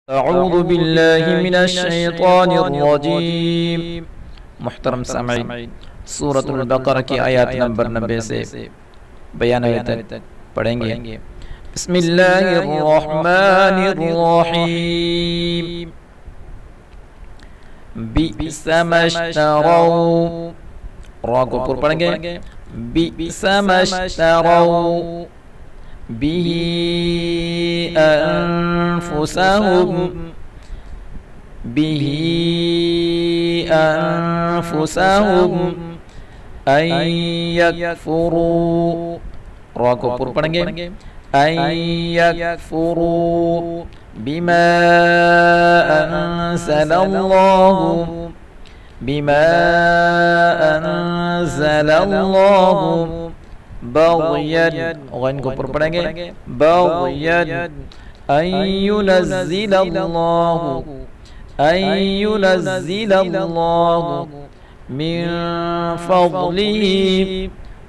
अऊज़ु बिल्लाहि मिनश शैतानिर रजीम। मुहतरम सामईन, सूरतुल बकरा की आयत नंबर 90 से 92 तक पढ़ेंगे। बिस्मिल्लाहिर रहमानिर रहीम। बि'समश्तरौ, रा को पूरा पढ़ेंगे। बि'समश्तरौ बिही अनफुसहुम, बिही अनफुसहुम अन यकफुरू, रा को पूरा पढ़ेंगे। अन यकफुरू बिमा अंज़लल्लाहु, बिमा अंज़लल्लाहु बग़यन, गैन को ऊपर पढ़ेंगे। बग़यन अन युनज़्ज़िलल्लाहु, अन युनज़्ज़िलल्लाहु मिन फ़ज़लिही,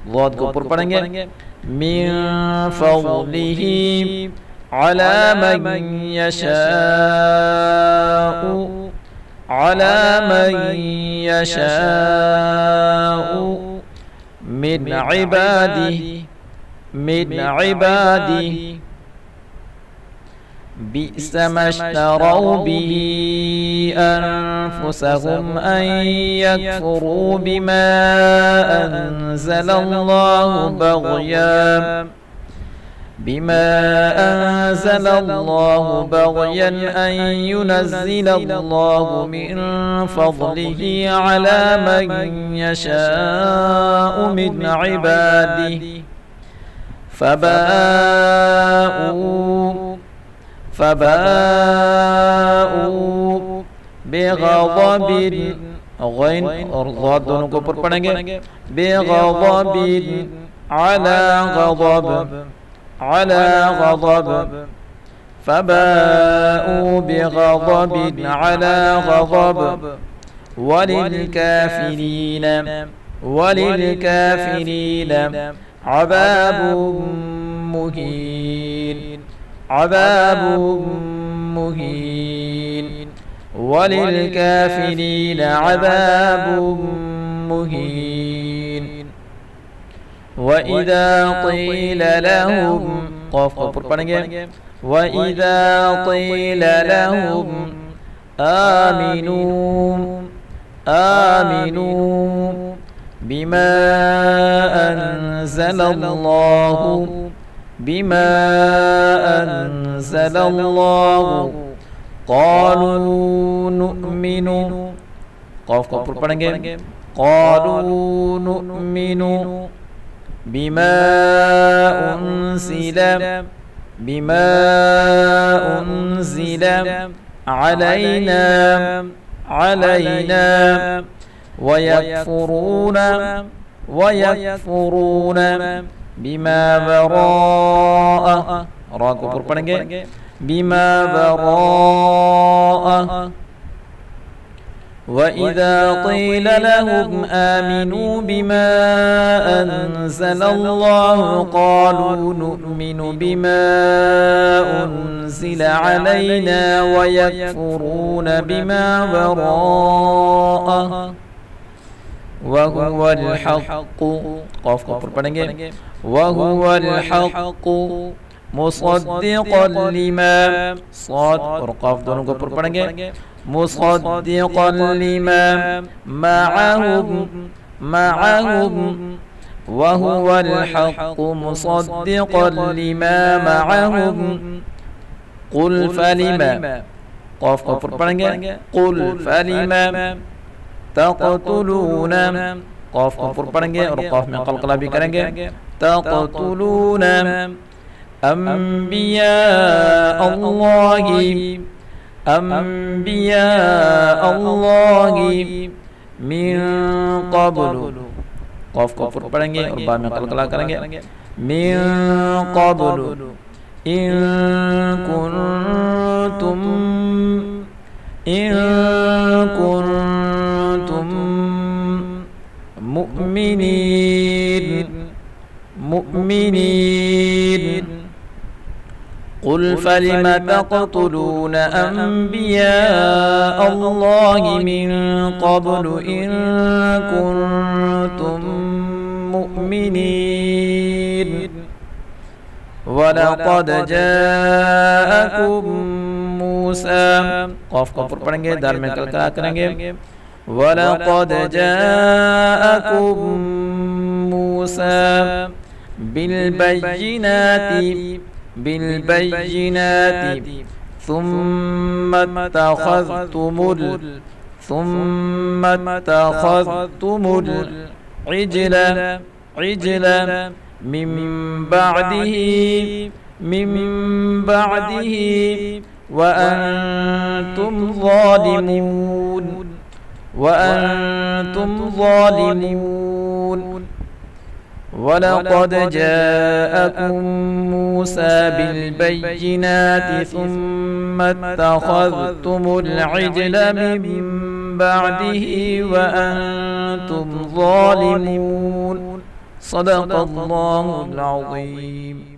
ज़ाद को ऊपर पढ़ेंगे। मिन फ़ज़लिही अला मन यशाअु, अला मन यशाअु मिन इबादिही, मिन इबादिही। बि'समश्तरौ बिही अनफुसहुम अन यकफुरू बिमा अंज़लल्लाहु बग़यन, बिमा अंज़लल्लाहु बग़यन अन युनज़्ज़िलल्लाहु मिन फ़ज़लिही अला मन यशाअु मिन इबादिही। फबाऊ बेग़ज़बिन, गैन और ज़ाद दोनों को ऊपर पढ़ेंगे। बेग़ज़बिन अला ग़ज़ब, अला ग़ज़ब। फबाऊ बेग़ज़बिन अला ग़ज़ब वलिलकाफ़िरीन, वलिलकाफ़िरीन अज़ाबुम मुहीन, अज़ाबुम मुहीन, वलिलकाफ़िरीन अज़ाबुम मुहीन। वइज़ा क़ील लहुम, क़ाफ़ को ऊपर पढ़ेंगे। वइज़ा क़ील लहुम आमिनू, आमिनू बिमा अंज़लल्लाहु, बिमा अंज़लल्लाहु क़ालू नु'मिनु, क़ाफ़ को ऊपर पढ़ेंगे। क़ालू नु'मिनु बिमा उन्ज़िला, बिमा उन्ज़िला अलैना, अलैना वयकफुरून, वयकफुरून बिमा वराअह, रा को ऊपर पढ़ेंगे। बिमा वराअह। वइज़ा क़ील लहुम आमिनू बिमा अंज़लल्लाहु क़ालू नु'मिनु बिमा उन्ज़िला अलैना वयकफुरून बिमा वराअह वहुवल हक़्क़ु, क़ाफ़ को ऊपर पढ़ेंगे। वहुवल हक़्क़ु मुसद्दिक़न लिमा, साद और क़ाफ़ दोनों को ऊपर पढ़ेंगे। मुसद्दिक़न लिमा मअहुम, मअहुम वहुवल हक़्क़ु मुसद्दिक़न लिमा मअहुम क़ुल फलिमा, क़ाफ़ को ऊपर पढ़ेंगे। क़ुल फलिमा तक़तुलून, क़ाफ़ को ऊपर पढ़ेंगे और क़ाफ़ में क़लक़ला भी करेंगे। तक़तुलून अंबिया अल्लाहि, अंबिया अल्लाहि मिन क़ब्लु, क़ाफ़ को ऊपर पढ़ेंगे और बाद में क़लक़ला करेंगे। मिन क़ब्लु इन कुन्तुम, इन कुन्तुम मुअमिनीन, मुअमिनीन قل فلم تقتلون أنبياء الله من قبل إن كنتم مؤمنين ولقد جاءكم موسى قاف को ऊपर पढ़ेंगे दाल में कलकला करेंगे ولقد جاءكم موسى بالبينات ثم اتخذتم العجل من بعده وأنتم ظالمون ولقد جاءكم موسى بالبينات ثم اتخذتم العجل من بعده وأنتم ظالمون صدق الله العظيم.